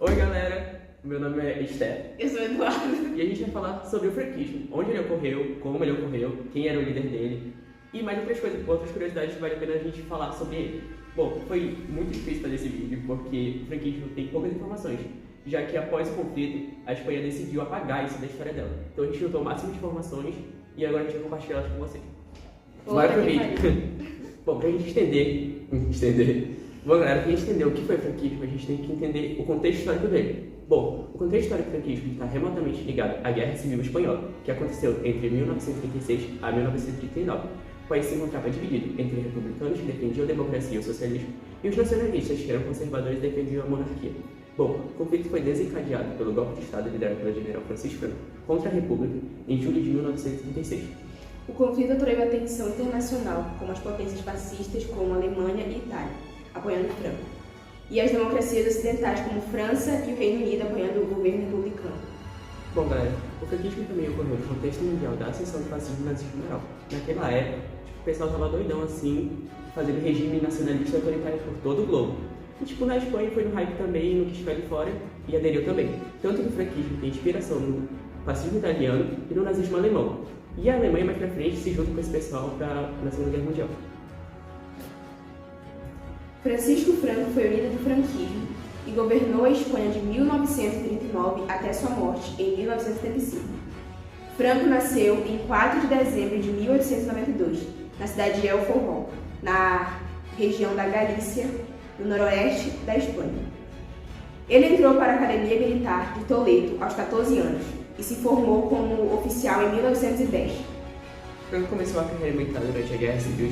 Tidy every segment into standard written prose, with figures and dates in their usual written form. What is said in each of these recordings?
Oi galera, meu nome é Esther. Eu sou Eduardo. E a gente vai falar sobre o franquismo, onde ele ocorreu, como ele ocorreu, quem era o líder dele e mais outras curiosidades que vale a pena a gente falar sobre ele. Bom, foi muito difícil fazer esse vídeo porque o franquismo tem poucas informações, já que após o conflito a Espanha decidiu apagar isso da história dela. Então a gente juntou o máximo de informações e agora a gente vai compartilhar elas com vocês. Bora pro vídeo. Bom, pra gente entender. Bom, galera, pra gente entender o que foi o franquismo, a gente tem que entender o contexto histórico dele. Bom, o contexto histórico do franquismo está remotamente ligado à Guerra Civil Espanhola, que aconteceu entre 1936 a 1939. O país se encontrava dividido entre republicanos que defendiam a democracia e o socialismo e os nacionalistas que eram conservadores e defendiam a monarquia. Bom, o conflito foi desencadeado pelo golpe de Estado liderado pelo general Francisco Franco contra a República em julho de 1936. O conflito atraiu atenção internacional, como as potências fascistas como a Alemanha e Itália, apoiando Franco, e as democracias ocidentais como França e o Reino Unido apoiando o governo republicano. Bom, galera, o franquismo também ocorreu no contexto mundial da ascensão do fascismo e nazismo em geral. Naquela época, o pessoal tava doidão assim, fazendo regime nacionalista e autoritário por todo o globo. E na Espanha foi no hype também, no que estiver de fora, e aderiu também. Tanto que o franquismo tem inspiração no fascismo italiano e no nazismo alemão. E a Alemanha mais pra frente se junta com esse pessoal na Segunda Guerra Mundial. Francisco Franco foi o líder do franquismo e governou a Espanha de 1939 até sua morte em 1975. Franco nasceu em 4 de dezembro de 1892, na cidade de El Forró, na região da Galícia, no noroeste da Espanha. Ele entrou para a Academia Militar de Toledo aos 14 anos e se formou como oficial em 1910. Franco começou a carreira militar durante a Guerra Civil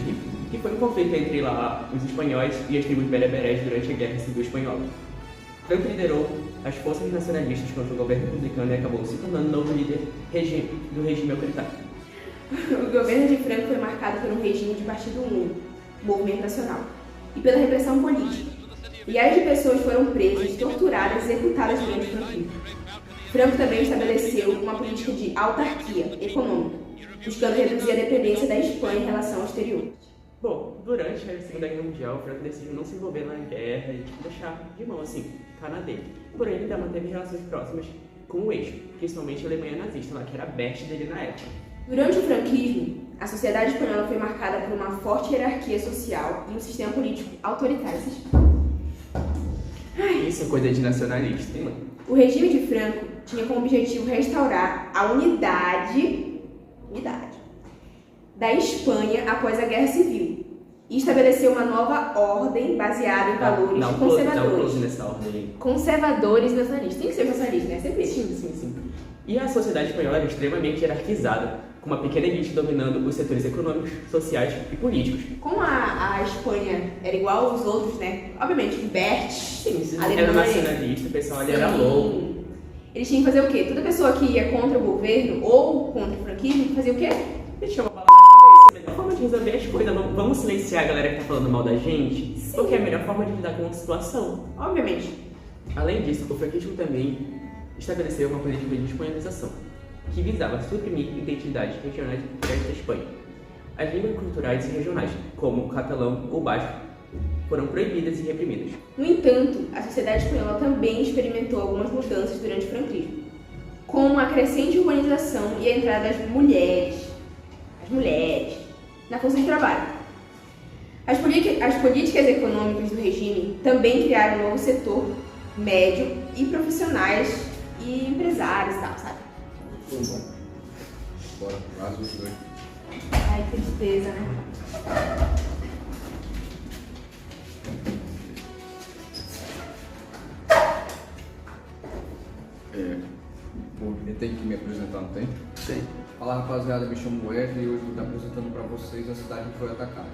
que foi um conflito entre os espanhóis e as tribos bereberés durante a Guerra Civil Espanhola. Franco liderou as forças nacionalistas contra o governo republicano e acabou se tornando novo líder do regime autoritário. O governo de Franco foi marcado por um regime de partido único, movimento nacional, e pela repressão política. Milhares de pessoas foram presas, torturadas e executadas durante o franquismo. Franco também estabeleceu uma política de autarquia econômica, buscando reduzir a dependência da Espanha em relação ao exterior. Bom, durante a Segunda Guerra Mundial, Franco decidiu não se envolver na guerra e deixar de mão, ficar na dele. Porém, ele ainda manteve relações próximas com o eixo, principalmente a Alemanha nazista, lá, que era a best dele na época. Durante o franquismo, a sociedade espanhola foi marcada por uma forte hierarquia social e um sistema político autoritário. Isso é coisa de nacionalista, hein, mano? O regime de Franco tinha como objetivo restaurar a unidade da Espanha após a Guerra Civil e estabeleceu uma nova ordem baseada em valores conservadores. Nessa ordem. Conservadores e nacionalistas. Tem que ser nacionalista, né? Sempre isso. Sim. E a sociedade espanhola era extremamente hierarquizada, com uma pequena elite dominando os setores econômicos, sociais e políticos. Como a Espanha era igual aos outros, né? Obviamente, libertos. Era nacionalista, o pessoal ali era louco. Eles tinham que fazer o quê? Toda pessoa que ia contra o governo ou contra o franquismo fazia o quê? Eles tinham uma bala na cabeça. A melhor forma de resolver as coisas, vamos silenciar a galera que tá falando mal da gente, porque é a melhor forma de lidar com a situação. Obviamente. Além disso, o franquismo também estabeleceu uma política de espanholização, que visava suprimir identidades regionais da Espanha. As línguas culturais e regionais, como o catalão ou o basco, foram proibidas e reprimidas. No entanto, a sociedade espanhola também experimentou algumas mudanças durante o franquismo, como a crescente urbanização e a entrada das mulheres na força de trabalho. As políticas econômicas do regime também criaram um novo setor médio e profissionais e empresários e tal, sabe? Bora, mais os dois. Ai, que tristeza, né? Bom, eu tenho que me apresentar, não tem? Sim. Fala rapaziada, me chamo Wesley e hoje vou estar apresentando para vocês a cidade que foi atacada.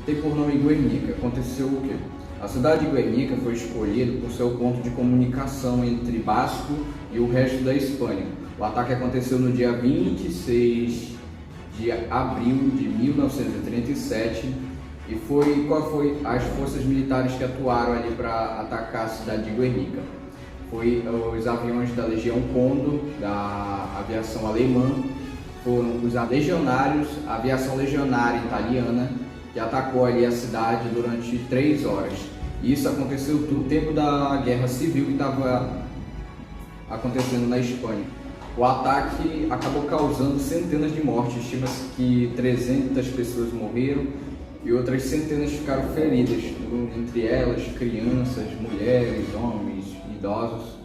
Tem por nome Guernica. Aconteceu o quê? A cidade de Guernica foi escolhida por ser o ponto de comunicação entre Basco e o resto da Espanha. O ataque aconteceu no dia 26 de abril de 1937 e qual foi as forças militares que atuaram ali para atacar a cidade de Guernica? Foi os aviões da Legião Condor, da aviação alemã, foram os legionários, a aviação legionária italiana, que atacou ali a cidade durante 3 horas. E isso aconteceu no tempo da Guerra Civil que estava acontecendo na Espanha. O ataque acabou causando centenas de mortes, estima-se que 300 pessoas morreram e outras centenas ficaram feridas, entre elas crianças, mulheres, homens, idosos.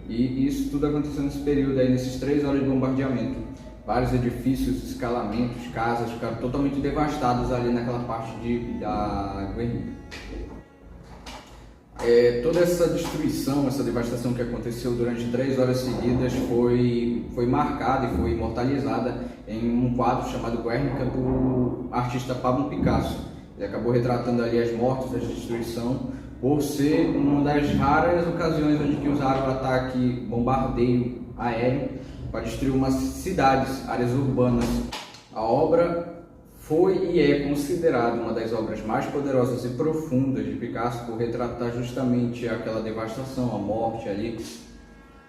E isso tudo aconteceu nesse período aí, nesses 3 horas de bombardeamento. Vários edifícios, escalamentos, casas ficaram totalmente devastadas ali naquela parte da Guernica. Toda essa destruição, essa devastação que aconteceu durante 3 horas seguidas foi marcada e foi imortalizada em um quadro chamado Guernica do artista Pablo Picasso. Ele acabou retratando ali as mortes, a destruição, por ser uma das raras ocasiões onde que usaram o ataque bombardeio aéreo para destruir umas cidades, áreas urbanas. A obra foi e é considerada uma das obras mais poderosas e profundas de Picasso por retratar justamente aquela devastação, a morte ali.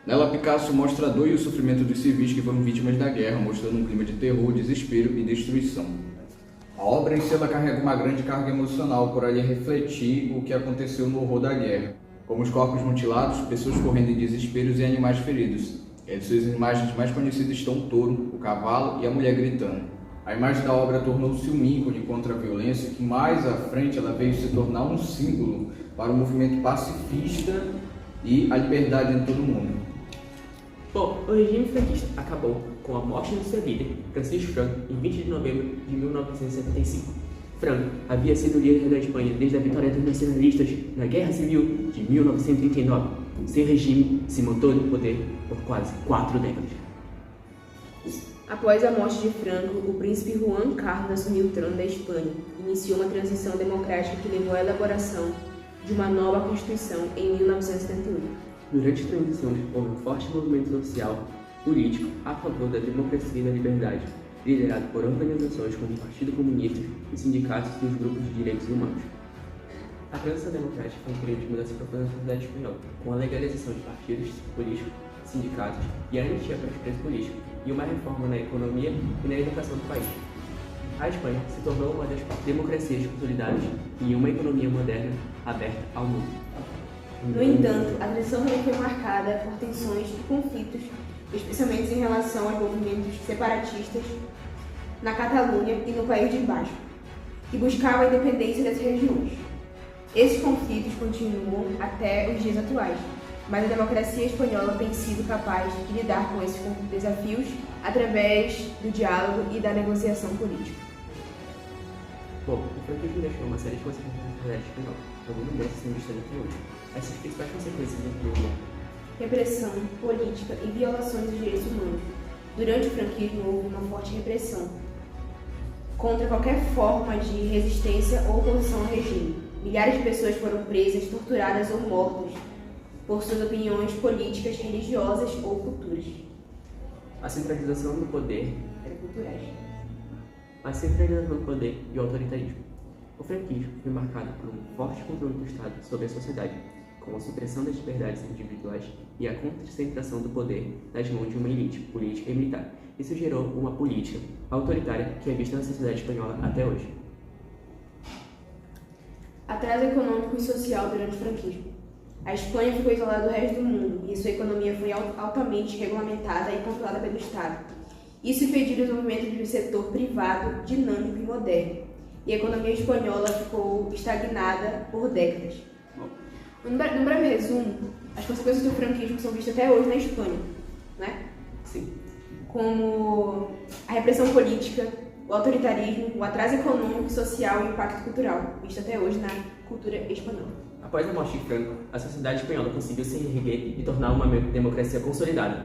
Nela, Picasso mostra a dor e o sofrimento dos civis que foram vítimas da guerra, mostrando um clima de terror, desespero e destruição. A obra em si ela carrega uma grande carga emocional por ali refletir o que aconteceu no horror da guerra, como os corpos mutilados, pessoas correndo em desesperos e animais feridos. Entre suas imagens mais conhecidas estão o touro, o cavalo e a mulher gritando. A imagem da obra tornou-se um ícone contra a violência que mais à frente ela veio se tornar um símbolo para o movimento pacifista e a liberdade em todo o mundo. Bom, o regime franquista acabou com a morte do seu líder, Francisco Franco, em 20 de novembro de 1975. Franco havia sido líder da Espanha desde a vitória dos nacionalistas na Guerra Civil de 1939. Seu regime se manteve no poder por quase 4 décadas. Após a morte de Franco, o príncipe Juan Carlos assumiu o trono da Espanha e iniciou uma transição democrática que levou à elaboração de uma nova Constituição em 1971. Durante a transição, houve um forte movimento social, político, a favor da democracia e da liberdade, liderado por organizações como o Partido Comunista e sindicatos e os grupos de direitos humanos. A transição democrática foi um período de mudança profunda na sociedade espanhola, com a legalização de partidos políticos, sindicatos e a anistia para os presos políticos, e uma reforma na economia e na educação do país. A Espanha se tornou uma das democracias consolidadas e uma economia moderna aberta ao mundo. No entanto, a transição também foi marcada por tensões e conflitos, especialmente em relação aos movimentos separatistas na Catalunha e no País de Baixo, que buscavam a independência dessas regiões. Esses conflitos continuam até os dias atuais, mas a democracia espanhola tem sido capaz de lidar com esses desafios através do diálogo e da negociação política. Bom, o franquismo deixou uma série de consequências na sociedade espanhola, algumas dessas são vistas até hoje. Essas principais consequências incluem repressão política e violações dos direitos humanos. Durante o franquismo houve uma forte repressão contra qualquer forma de resistência ou oposição ao regime. Milhares de pessoas foram presas, torturadas ou mortas por suas opiniões políticas, religiosas ou culturas. a centralização do poder, culturais. a centralização do poder e o autoritarismo. O franquismo foi marcado por um forte controle do Estado sobre a sociedade, com a supressão das liberdades individuais e a concentração do poder nas mãos de uma elite política e militar. Isso gerou uma política autoritária que é vista na sociedade espanhola até hoje. Atraso econômico e social durante o franquismo. A Espanha ficou isolada do resto do mundo e sua economia foi altamente regulamentada e controlada pelo Estado. Isso impediu o desenvolvimento de um setor privado, dinâmico e moderno, e a economia espanhola ficou estagnada por décadas. Num breve resumo, as consequências do franquismo são vistas até hoje na Espanha, né? Sim. Como a repressão política, o autoritarismo, o atraso econômico e social e o impacto cultural, visto até hoje na cultura espanhola. Após a morte de Franco, a sociedade espanhola conseguiu se reerguer e tornar uma democracia consolidada.